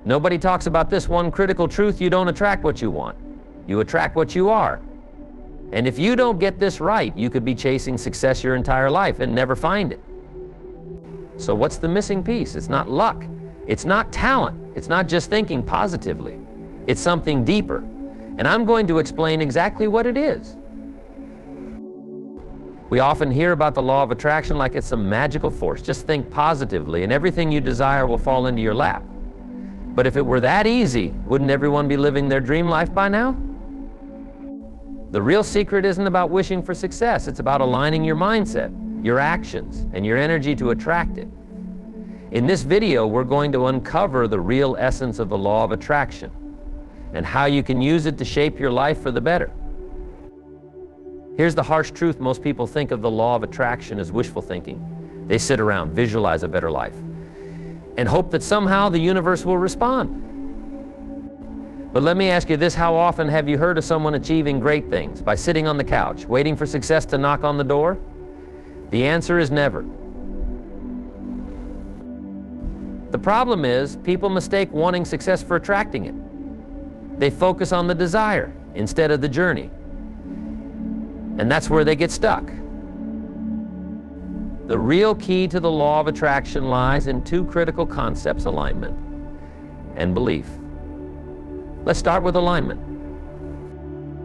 Nobody talks about this one critical truth: you don't attract what you want. You attract what you are. And if you don't get this right, you could be chasing success your entire life and never find it. So what's the missing piece? It's not luck. It's not talent. It's not just thinking positively. It's something deeper. And I'm going to explain exactly what it is. We often hear about the law of attraction like it's some magical force. Just think positively and everything you desire will fall into your lap. But if it were that easy, wouldn't everyone be living their dream life by now? The real secret isn't about wishing for success. It's about aligning your mindset, your actions, and your energy to attract it. In this video, we're going to uncover the real essence of the law of attraction and how you can use it to shape your life for the better. Here's the harsh truth: most people think of the law of attraction as wishful thinking. They sit around, visualize a better life, and hope that somehow the universe will respond. But let me ask you this: how often have you heard of someone achieving great things by sitting on the couch, waiting for success to knock on the door? The answer is never. The problem is, people mistake wanting success for attracting it. They focus on the desire instead of the journey. And that's where they get stuck. The real key to the law of attraction lies in two critical concepts: alignment and belief. Let's start with alignment.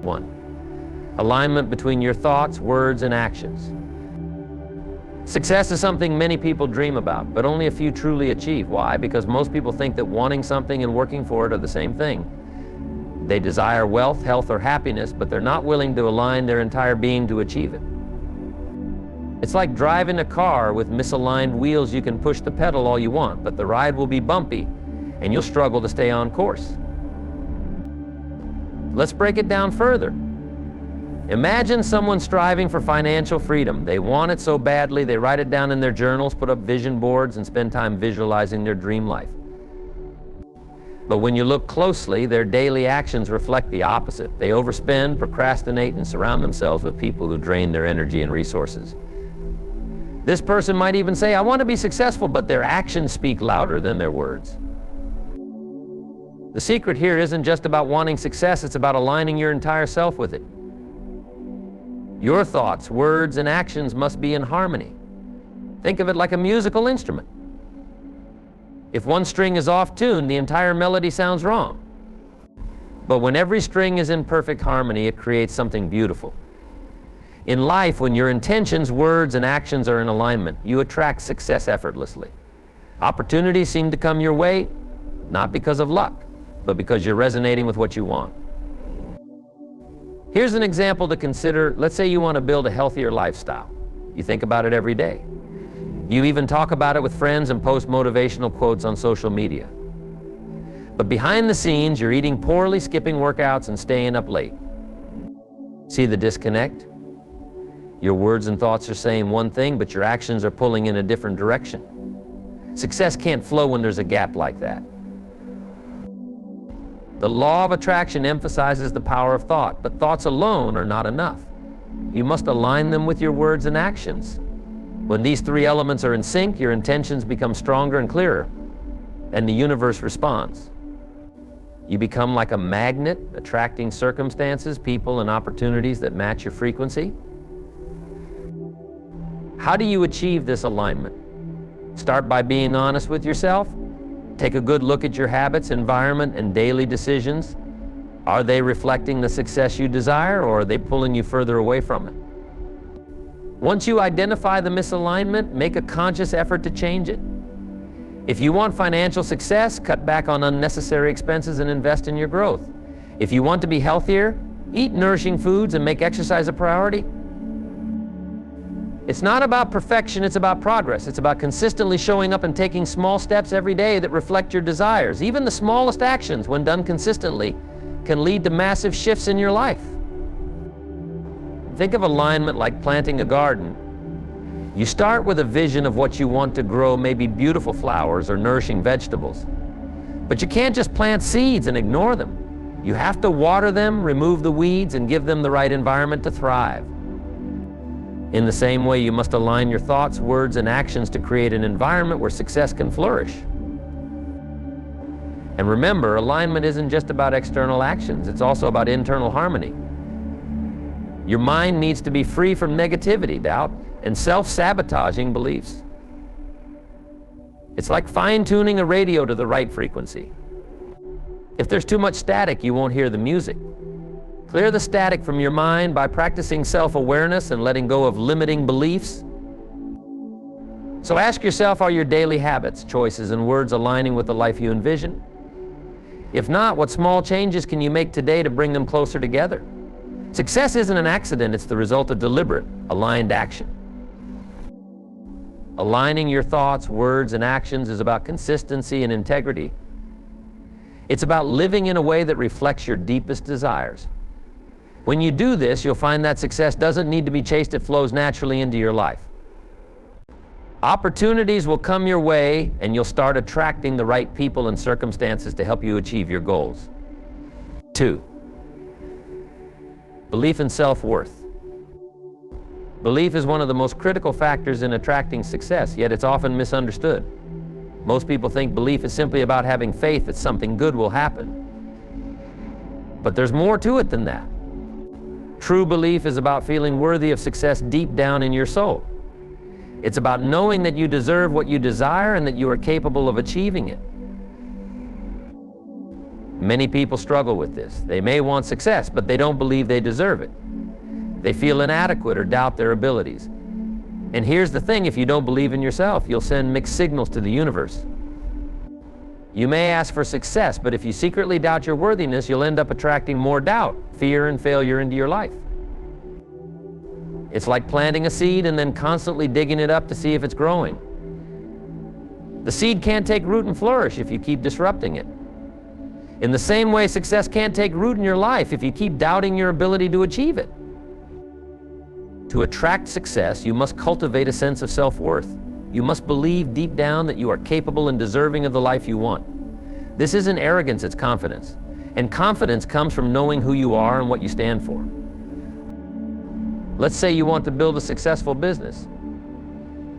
1. Alignment between your thoughts, words, and actions. Success is something many people dream about, but only a few truly achieve. Why? Because most people think that wanting something and working for it are the same thing. They desire wealth, health, or happiness, but they're not willing to align their entire being to achieve it. It's like driving a car with misaligned wheels. You can push the pedal all you want, but the ride will be bumpy, and you'll struggle to stay on course. Let's break it down further. Imagine someone striving for financial freedom. They want it so badly, they write it down in their journals, put up vision boards, and spend time visualizing their dream life. But when you look closely, their daily actions reflect the opposite. They overspend, procrastinate, and surround themselves with people who drain their energy and resources. This person might even say, "I want to be successful," but their actions speak louder than their words. The secret here isn't just about wanting success, it's about aligning your entire self with it. Your thoughts, words, and actions must be in harmony. Think of it like a musical instrument. If one string is off tune, the entire melody sounds wrong. But when every string is in perfect harmony, it creates something beautiful. In life, when your intentions, words, and actions are in alignment, you attract success effortlessly. Opportunities seem to come your way, not because of luck, but because you're resonating with what you want. Here's an example to consider. Let's say you want to build a healthier lifestyle. You think about it every day. You even talk about it with friends and post motivational quotes on social media. But behind the scenes, you're eating poorly, skipping workouts, and staying up late. See the disconnect? Your words and thoughts are saying one thing, but your actions are pulling in a different direction. Success can't flow when there's a gap like that. The law of attraction emphasizes the power of thought, but thoughts alone are not enough. You must align them with your words and actions. When these three elements are in sync, your intentions become stronger and clearer, and the universe responds. You become like a magnet, attracting circumstances, people, and opportunities that match your frequency. How do you achieve this alignment? Start by being honest with yourself. Take a good look at your habits, environment, and daily decisions. Are they reflecting the success you desire, or are they pulling you further away from it? Once you identify the misalignment, make a conscious effort to change it. If you want financial success, cut back on unnecessary expenses and invest in your growth. If you want to be healthier, eat nourishing foods and make exercise a priority. It's not about perfection, it's about progress. It's about consistently showing up and taking small steps every day that reflect your desires. Even the smallest actions, when done consistently, can lead to massive shifts in your life. Think of alignment like planting a garden. You start with a vision of what you want to grow, maybe beautiful flowers or nourishing vegetables. But you can't just plant seeds and ignore them. You have to water them, remove the weeds, and give them the right environment to thrive. In the same way, you must align your thoughts, words, and actions to create an environment where success can flourish. And remember, alignment isn't just about external actions, it's also about internal harmony. Your mind needs to be free from negativity, doubt, and self-sabotaging beliefs. It's like fine-tuning a radio to the right frequency. If there's too much static, you won't hear the music. Clear the static from your mind by practicing self-awareness and letting go of limiting beliefs. So ask yourself, are your daily habits, choices, and words aligning with the life you envision? If not, what small changes can you make today to bring them closer together? Success isn't an accident, it's the result of deliberate, aligned action. Aligning your thoughts, words, and actions is about consistency and integrity. It's about living in a way that reflects your deepest desires. When you do this, you'll find that success doesn't need to be chased, it flows naturally into your life. Opportunities will come your way, and you'll start attracting the right people and circumstances to help you achieve your goals. 2. Belief in self-worth. Belief is one of the most critical factors in attracting success, yet it's often misunderstood. Most people think belief is simply about having faith that something good will happen. But there's more to it than that. True belief is about feeling worthy of success deep down in your soul. It's about knowing that you deserve what you desire and that you are capable of achieving it. Many people struggle with this. They may want success, but they don't believe they deserve it. They feel inadequate or doubt their abilities. And here's the thing, if you don't believe in yourself, you'll send mixed signals to the universe. You may ask for success, but if you secretly doubt your worthiness, you'll end up attracting more doubt, fear, and failure into your life. It's like planting a seed and then constantly digging it up to see if it's growing. The seed can't take root and flourish if you keep disrupting it. In the same way, success can't take root in your life if you keep doubting your ability to achieve it. To attract success, you must cultivate a sense of self-worth. You must believe deep down that you are capable and deserving of the life you want. This isn't arrogance, it's confidence. And confidence comes from knowing who you are and what you stand for. Let's say you want to build a successful business.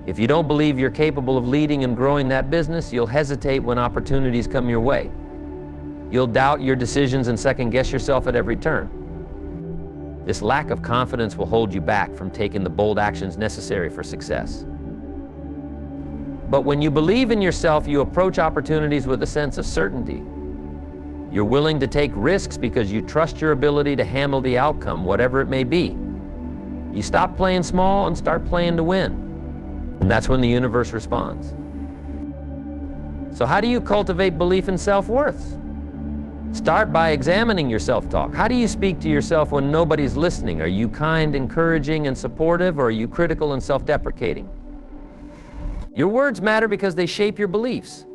If you don't believe you're capable of leading and growing that business, you'll hesitate when opportunities come your way. You'll doubt your decisions and second-guess yourself at every turn. This lack of confidence will hold you back from taking the bold actions necessary for success. But when you believe in yourself, you approach opportunities with a sense of certainty. You're willing to take risks because you trust your ability to handle the outcome, whatever it may be. You stop playing small and start playing to win. And that's when the universe responds. So how do you cultivate belief in self-worth? Start by examining your self-talk. How do you speak to yourself when nobody's listening? Are you kind, encouraging, and supportive, or are you critical and self-deprecating? Your words matter because they shape your beliefs.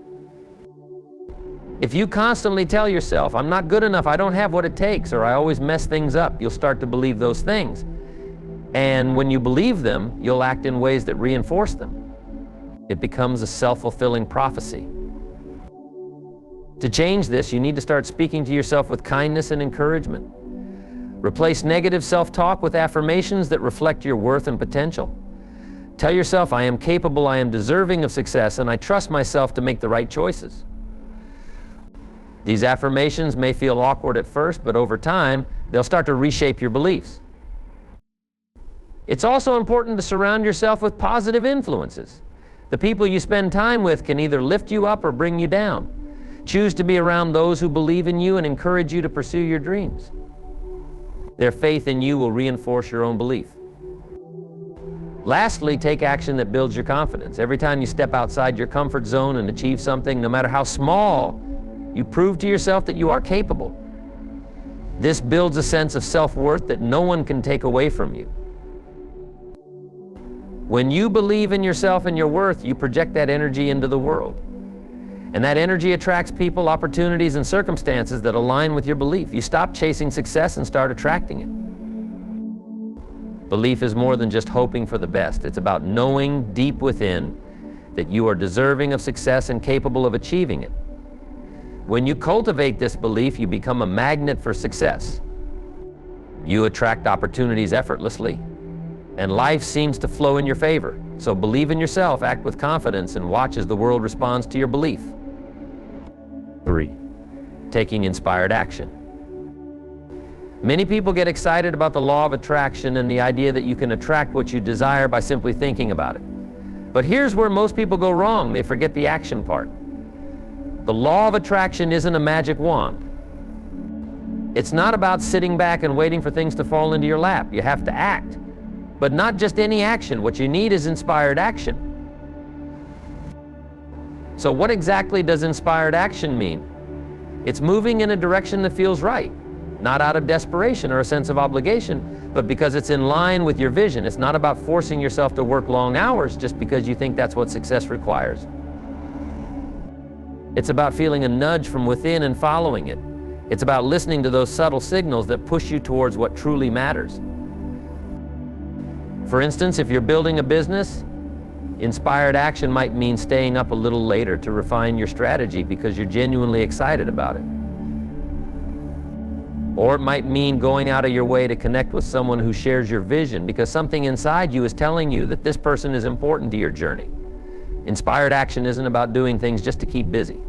If you constantly tell yourself, I'm not good enough, I don't have what it takes, or I always mess things up, you'll start to believe those things. And when you believe them, you'll act in ways that reinforce them. It becomes a self-fulfilling prophecy. To change this, you need to start speaking to yourself with kindness and encouragement. Replace negative self-talk with affirmations that reflect your worth and potential. Tell yourself, I am capable, I am deserving of success, and I trust myself to make the right choices. These affirmations may feel awkward at first, but over time, they'll start to reshape your beliefs. It's also important to surround yourself with positive influences. The people you spend time with can either lift you up or bring you down. Choose to be around those who believe in you and encourage you to pursue your dreams. Their faith in you will reinforce your own belief. Lastly, take action that builds your confidence. Every time you step outside your comfort zone and achieve something, no matter how small, you prove to yourself that you are capable. This builds a sense of self-worth that no one can take away from you. When you believe in yourself and your worth, you project that energy into the world. And that energy attracts people, opportunities, and circumstances that align with your belief. You stop chasing success and start attracting it. Belief is more than just hoping for the best. It's about knowing deep within that you are deserving of success and capable of achieving it. When you cultivate this belief, you become a magnet for success. You attract opportunities effortlessly, and life seems to flow in your favor. So believe in yourself, act with confidence, and watch as the world responds to your belief. 3. taking inspired action. Many people get excited about the law of attraction and the idea that you can attract what you desire by simply thinking about it. But here's where most people go wrong. They forget the action part. The law of attraction isn't a magic wand. It's not about sitting back and waiting for things to fall into your lap. You have to act. But not just any action. What you need is inspired action. So what exactly does inspired action mean? It's moving in a direction that feels right. Not out of desperation or a sense of obligation, but because it's in line with your vision. It's not about forcing yourself to work long hours just because you think that's what success requires. It's about feeling a nudge from within and following it. It's about listening to those subtle signals that push you towards what truly matters. For instance, if you're building a business, inspired action might mean staying up a little later to refine your strategy because you're genuinely excited about it. Or it might mean going out of your way to connect with someone who shares your vision because something inside you is telling you that this person is important to your journey. Inspired action isn't about doing things just to keep busy.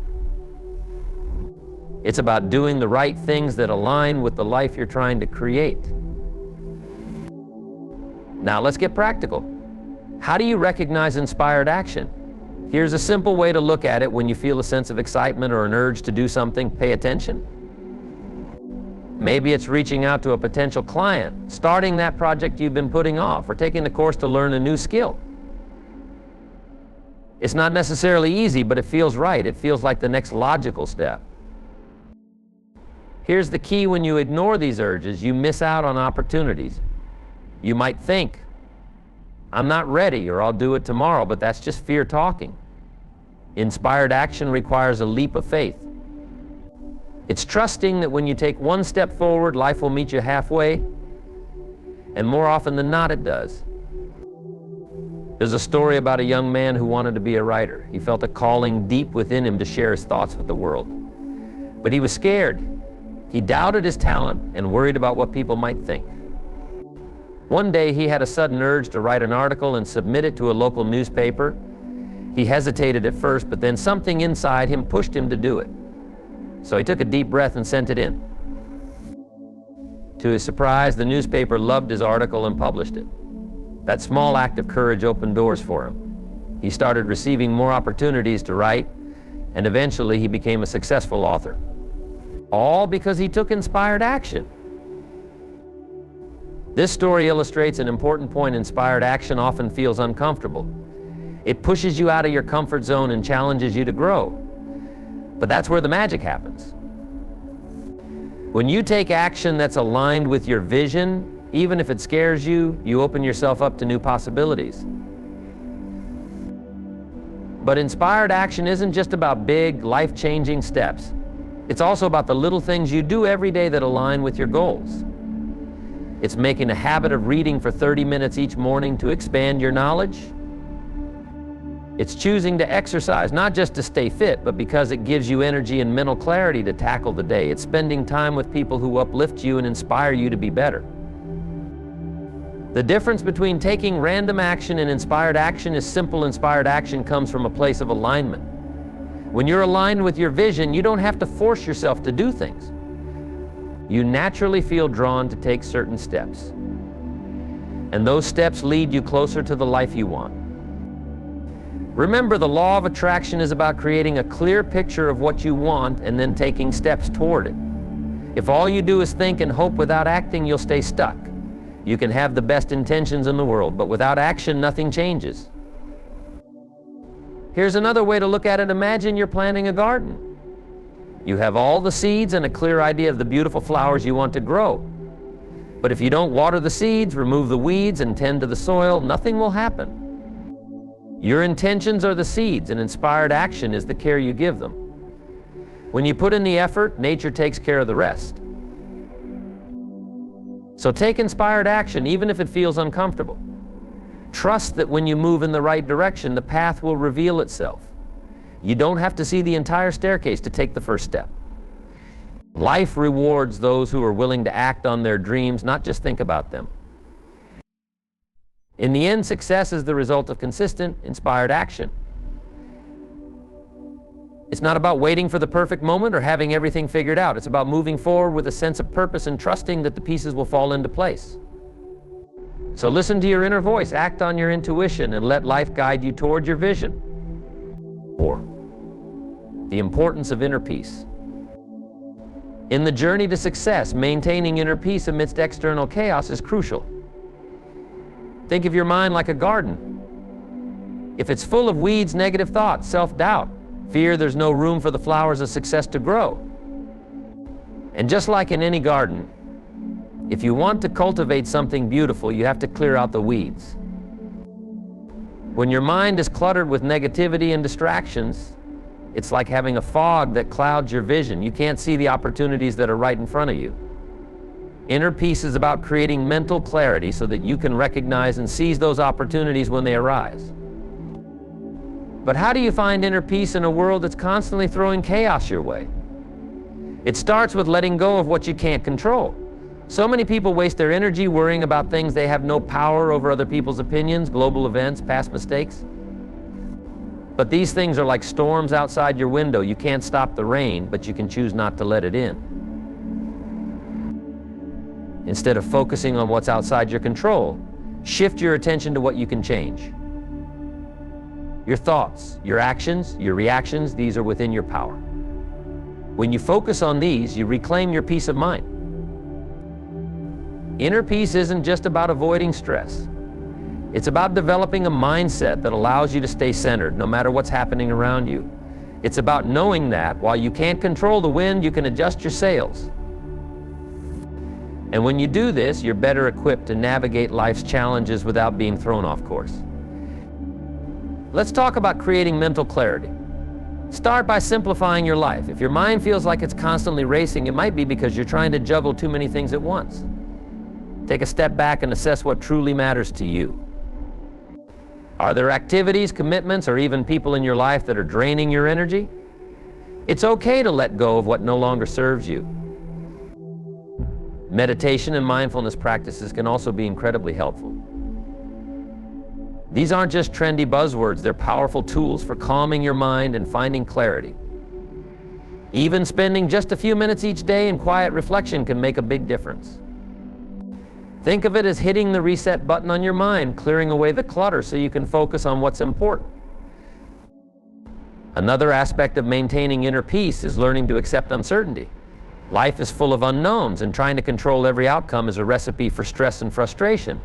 It's about doing the right things that align with the life you're trying to create. Now let's get practical. How do you recognize inspired action? Here's a simple way to look at it when you feel a sense of excitement or an urge to do something. Pay attention. Maybe it's reaching out to a potential client, starting that project you've been putting off, or taking the course to learn a new skill. It's not necessarily easy, but it feels right. It feels like the next logical step. Here's the key: when you ignore these urges, you miss out on opportunities. You might think, I'm not ready, or I'll do it tomorrow, but that's just fear talking. Inspired action requires a leap of faith. It's trusting that when you take one step forward, life will meet you halfway, and more often than not, it does. There's a story about a young man who wanted to be a writer. He felt a calling deep within him to share his thoughts with the world. But he was scared. He doubted his talent and worried about what people might think. One day he had a sudden urge to write an article and submit it to a local newspaper. He hesitated at first, but then something inside him pushed him to do it. So he took a deep breath and sent it in. To his surprise, the newspaper loved his article and published it. That small act of courage opened doors for him. He started receiving more opportunities to write, and eventually he became a successful author. All because he took inspired action. This story illustrates an important point. Inspired action often feels uncomfortable. It pushes you out of your comfort zone and challenges you to grow. But that's where the magic happens. When you take action that's aligned with your vision, even if it scares you, you open yourself up to new possibilities. But inspired action isn't just about big, life-changing steps. It's also about the little things you do every day that align with your goals. It's making a habit of reading for 30 minutes each morning to expand your knowledge. It's choosing to exercise, not just to stay fit, but because it gives you energy and mental clarity to tackle the day. It's spending time with people who uplift you and inspire you to be better. The difference between taking random action and inspired action is simple. Inspired action comes from a place of alignment. When you're aligned with your vision, you don't have to force yourself to do things. You naturally feel drawn to take certain steps. And those steps lead you closer to the life you want. Remember, the law of attraction is about creating a clear picture of what you want and then taking steps toward it. If all you do is think and hope without acting, you'll stay stuck. You can have the best intentions in the world, but without action, nothing changes. Here's another way to look at it. Imagine you're planting a garden. You have all the seeds and a clear idea of the beautiful flowers you want to grow. But if you don't water the seeds, remove the weeds, and tend to the soil, nothing will happen. Your intentions are the seeds, and inspired action is the care you give them. When you put in the effort, nature takes care of the rest. So take inspired action, even if it feels uncomfortable. Trust that when you move in the right direction, the path will reveal itself. You don't have to see the entire staircase to take the first step. Life rewards those who are willing to act on their dreams, not just think about them. In the end, success is the result of consistent, inspired action. It's not about waiting for the perfect moment or having everything figured out. It's about moving forward with a sense of purpose and trusting that the pieces will fall into place. So listen to your inner voice, act on your intuition, and let life guide you toward your vision. 4. The importance of inner peace. In the journey to success, maintaining inner peace amidst external chaos is crucial. Think of your mind like a garden. If it's full of weeds, negative thoughts, self-doubt, fear, there's no room for the flowers of success to grow. And just like in any garden, if you want to cultivate something beautiful, you have to clear out the weeds. When your mind is cluttered with negativity and distractions, it's like having a fog that clouds your vision. You can't see the opportunities that are right in front of you. Inner peace is about creating mental clarity so that you can recognize and seize those opportunities when they arise. But how do you find inner peace in a world that's constantly throwing chaos your way? It starts with letting go of what you can't control. So many people waste their energy worrying about things they have no power over: other people's opinions, global events, past mistakes. But these things are like storms outside your window. You can't stop the rain, but you can choose not to let it in. Instead of focusing on what's outside your control, shift your attention to what you can change. Your thoughts, your actions, your reactions, these are within your power. When you focus on these, you reclaim your peace of mind. Inner peace isn't just about avoiding stress. It's about developing a mindset that allows you to stay centered no matter what's happening around you. It's about knowing that while you can't control the wind, you can adjust your sails. And when you do this, you're better equipped to navigate life's challenges without being thrown off course. Let's talk about creating mental clarity. Start by simplifying your life. If your mind feels like it's constantly racing, it might be because you're trying to juggle too many things at once. Take a step back and assess what truly matters to you. Are there activities, commitments, or even people in your life that are draining your energy? It's okay to let go of what no longer serves you. Meditation and mindfulness practices can also be incredibly helpful. These aren't just trendy buzzwords, they're powerful tools for calming your mind and finding clarity. Even spending just a few minutes each day in quiet reflection can make a big difference. Think of it as hitting the reset button on your mind, clearing away the clutter so you can focus on what's important. Another aspect of maintaining inner peace is learning to accept uncertainty. Life is full of unknowns, and trying to control every outcome is a recipe for stress and frustration.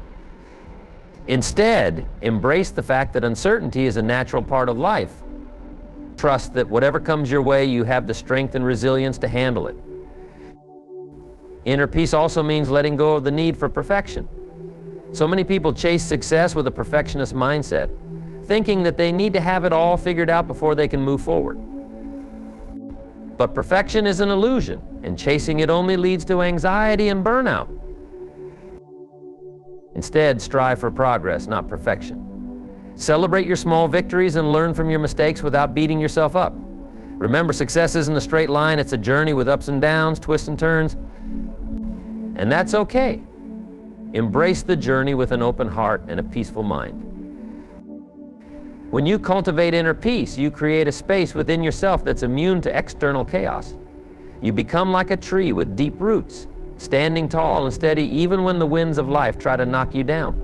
Instead, embrace the fact that uncertainty is a natural part of life. Trust that whatever comes your way, you have the strength and resilience to handle it. Inner peace also means letting go of the need for perfection. So many people chase success with a perfectionist mindset, thinking that they need to have it all figured out before they can move forward. But perfection is an illusion, and chasing it only leads to anxiety and burnout. Instead, strive for progress, not perfection. Celebrate your small victories and learn from your mistakes without beating yourself up. Remember, success isn't a straight line, it's a journey with ups and downs, twists and turns. And that's okay. Embrace the journey with an open heart and a peaceful mind. When you cultivate inner peace, you create a space within yourself that's immune to external chaos. You become like a tree with deep roots, standing tall and steady even when the winds of life try to knock you down.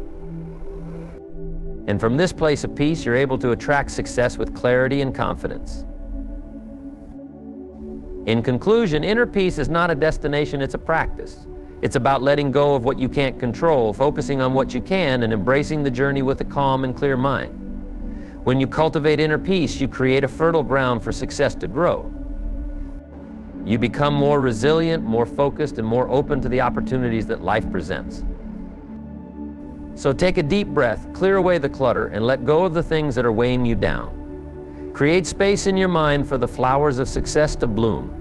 And from this place of peace, you're able to attract success with clarity and confidence. In conclusion, inner peace is not a destination, it's a practice. It's about letting go of what you can't control, focusing on what you can, and embracing the journey with a calm and clear mind. When you cultivate inner peace, you create a fertile ground for success to grow. You become more resilient, more focused, and more open to the opportunities that life presents. So take a deep breath, clear away the clutter, and let go of the things that are weighing you down. Create space in your mind for the flowers of success to bloom.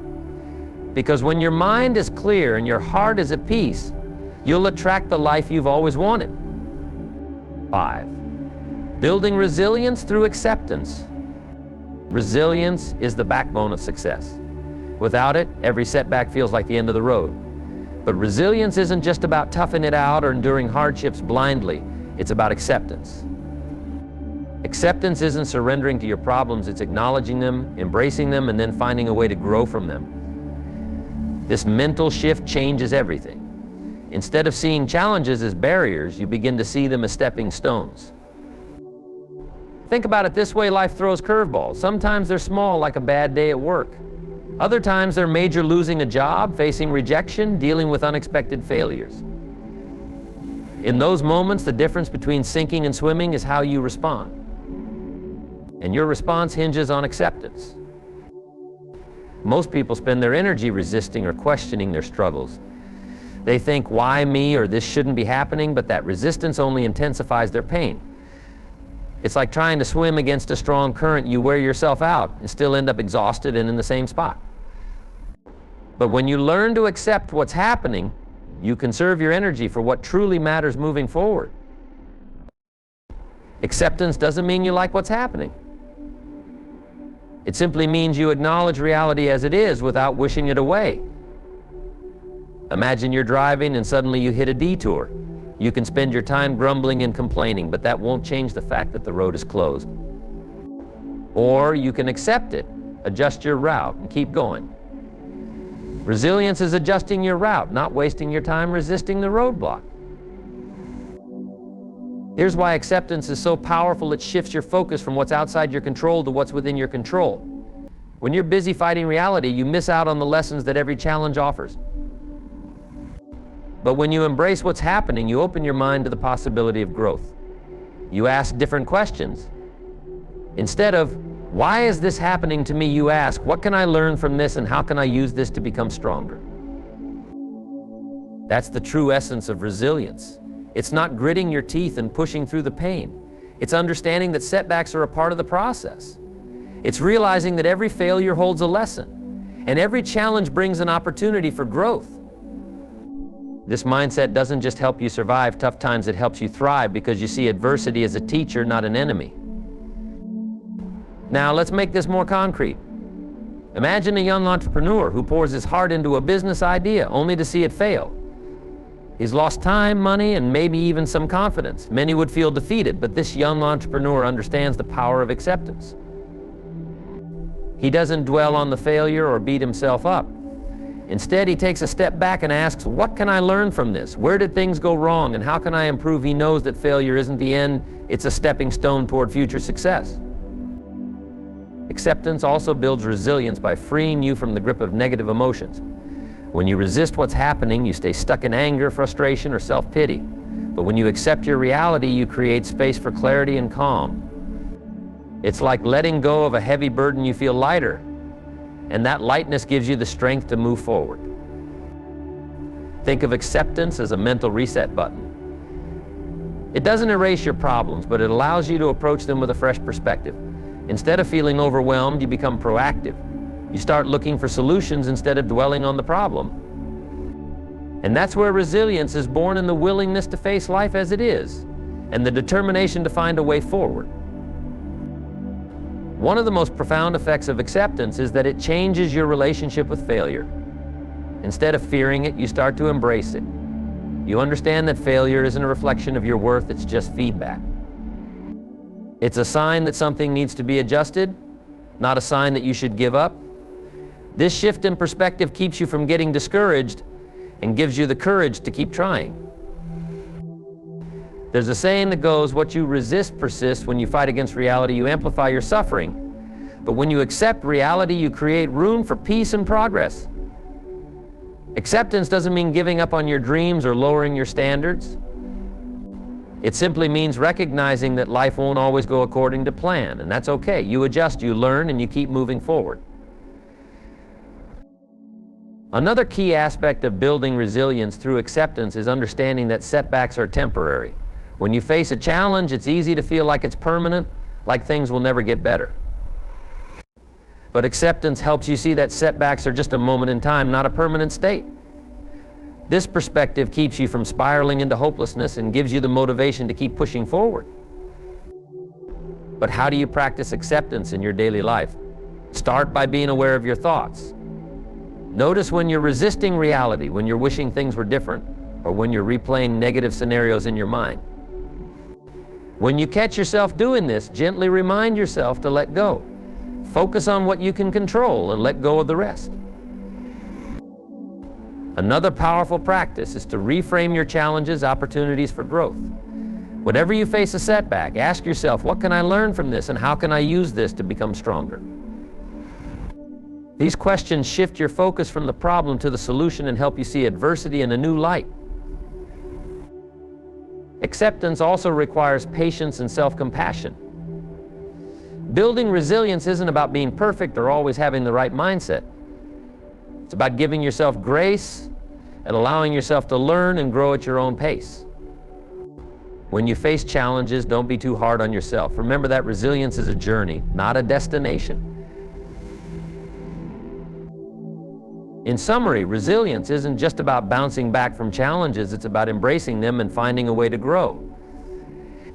Because when your mind is clear and your heart is at peace, you'll attract the life you've always wanted. 5. Building resilience through acceptance. Resilience is the backbone of success. Without it, every setback feels like the end of the road. But resilience isn't just about toughing it out or enduring hardships blindly. It's about acceptance. Acceptance isn't surrendering to your problems, it's acknowledging them, embracing them, and then finding a way to grow from them. This mental shift changes everything. Instead of seeing challenges as barriers, you begin to see them as stepping stones. Think about it this way: life throws curveballs. Sometimes they're small, like a bad day at work. Other times they're major: losing a job, facing rejection, dealing with unexpected failures. In those moments, the difference between sinking and swimming is how you respond. And your response hinges on acceptance. Most people spend their energy resisting or questioning their struggles. They think, why me, or this shouldn't be happening, but that resistance only intensifies their pain. It's like trying to swim against a strong current. You wear yourself out and still end up exhausted and in the same spot. But when you learn to accept what's happening, you conserve your energy for what truly matters moving forward. Acceptance doesn't mean you like what's happening. It simply means you acknowledge reality as it is without wishing it away. Imagine you're driving and suddenly you hit a detour. You can spend your time grumbling and complaining, but that won't change the fact that the road is closed. Or you can accept it, adjust your route, and keep going. Resilience is adjusting your route, not wasting your time resisting the roadblock. Here's why acceptance is so powerful: it shifts your focus from what's outside your control to what's within your control. When you're busy fighting reality, you miss out on the lessons that every challenge offers. But when you embrace what's happening, you open your mind to the possibility of growth. You ask different questions. Instead of, why is this happening to me, you ask, what can I learn from this and how can I use this to become stronger? That's the true essence of resilience. It's not gritting your teeth and pushing through the pain. It's understanding that setbacks are a part of the process. It's realizing that every failure holds a lesson, and every challenge brings an opportunity for growth. This mindset doesn't just help you survive tough times, it helps you thrive because you see adversity as a teacher, not an enemy. Now, let's make this more concrete. Imagine a young entrepreneur who pours his heart into a business idea only to see it fail. He's lost time, money, and maybe even some confidence. Many would feel defeated, but this young entrepreneur understands the power of acceptance. He doesn't dwell on the failure or beat himself up. Instead, he takes a step back and asks, what can I learn from this? Where did things go wrong, and how can I improve? He knows that failure isn't the end, it's a stepping stone toward future success. Acceptance also builds resilience by freeing you from the grip of negative emotions. When you resist what's happening, you stay stuck in anger, frustration, or self-pity. But when you accept your reality, you create space for clarity and calm. It's like letting go of a heavy burden. You feel lighter, and that lightness gives you the strength to move forward. Think of acceptance as a mental reset button. It doesn't erase your problems, but it allows you to approach them with a fresh perspective. Instead of feeling overwhelmed, you become proactive. You start looking for solutions instead of dwelling on the problem. And that's where resilience is born, in the willingness to face life as it is, and the determination to find a way forward. One of the most profound effects of acceptance is that it changes your relationship with failure. Instead of fearing it, you start to embrace it. You understand that failure isn't a reflection of your worth, it's just feedback. It's a sign that something needs to be adjusted, not a sign that you should give up. This shift in perspective keeps you from getting discouraged and gives you the courage to keep trying. There's a saying that goes, what you resist persists. When you fight against reality, you amplify your suffering. But when you accept reality, you create room for peace and progress. Acceptance doesn't mean giving up on your dreams or lowering your standards. It simply means recognizing that life won't always go according to plan, and that's okay. You adjust, you learn, and you keep moving forward. Another key aspect of building resilience through acceptance is understanding that setbacks are temporary. When you face a challenge, it's easy to feel like it's permanent, like things will never get better. But acceptance helps you see that setbacks are just a moment in time, not a permanent state. This perspective keeps you from spiraling into hopelessness and gives you the motivation to keep pushing forward. But how do you practice acceptance in your daily life? Start by being aware of your thoughts. Notice when you're resisting reality, when you're wishing things were different, or when you're replaying negative scenarios in your mind. When you catch yourself doing this, gently remind yourself to let go. Focus on what you can control and let go of the rest. Another powerful practice is to reframe your challenges, opportunities for growth. Whenever you face a setback, ask yourself, what can I learn from this and how can I use this to become stronger? These questions shift your focus from the problem to the solution and help you see adversity in a new light. Acceptance also requires patience and self-compassion. Building resilience isn't about being perfect or always having the right mindset. It's about giving yourself grace and allowing yourself to learn and grow at your own pace. When you face challenges, don't be too hard on yourself. Remember that resilience is a journey, not a destination. In summary, resilience isn't just about bouncing back from challenges, it's about embracing them and finding a way to grow.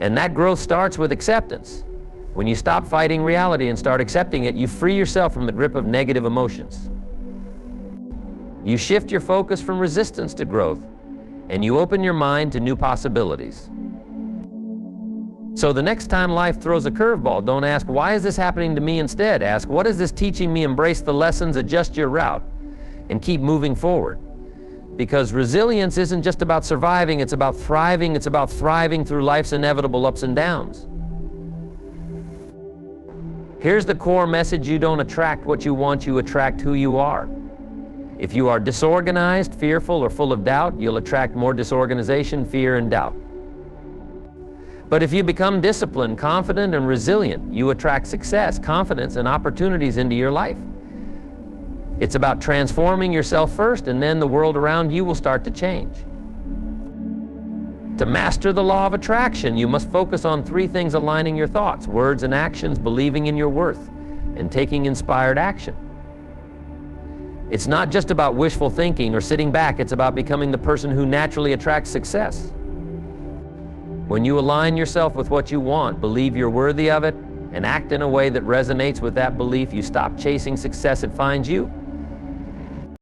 And that growth starts with acceptance. When you stop fighting reality and start accepting it, you free yourself from the grip of negative emotions. You shift your focus from resistance to growth, and you open your mind to new possibilities. So the next time life throws a curveball, don't ask, why is this happening to me? Instead, ask, what is this teaching me? Embrace the lessons, adjust your route, and keep moving forward. Because resilience isn't just about surviving, it's about thriving. It's about thriving through life's inevitable ups and downs. Here's the core message: you don't attract what you want, you attract who you are. If you are disorganized, fearful, or full of doubt, you'll attract more disorganization, fear, and doubt. But if you become disciplined, confident, and resilient, you attract success, confidence, and opportunities into your life. It's about transforming yourself first, and then the world around you will start to change. To master the law of attraction, you must focus on three things: aligning your thoughts, words, and actions, believing in your worth, and taking inspired action. It's not just about wishful thinking or sitting back, it's about becoming the person who naturally attracts success. When you align yourself with what you want, believe you're worthy of it, and act in a way that resonates with that belief, you stop chasing success, it finds you.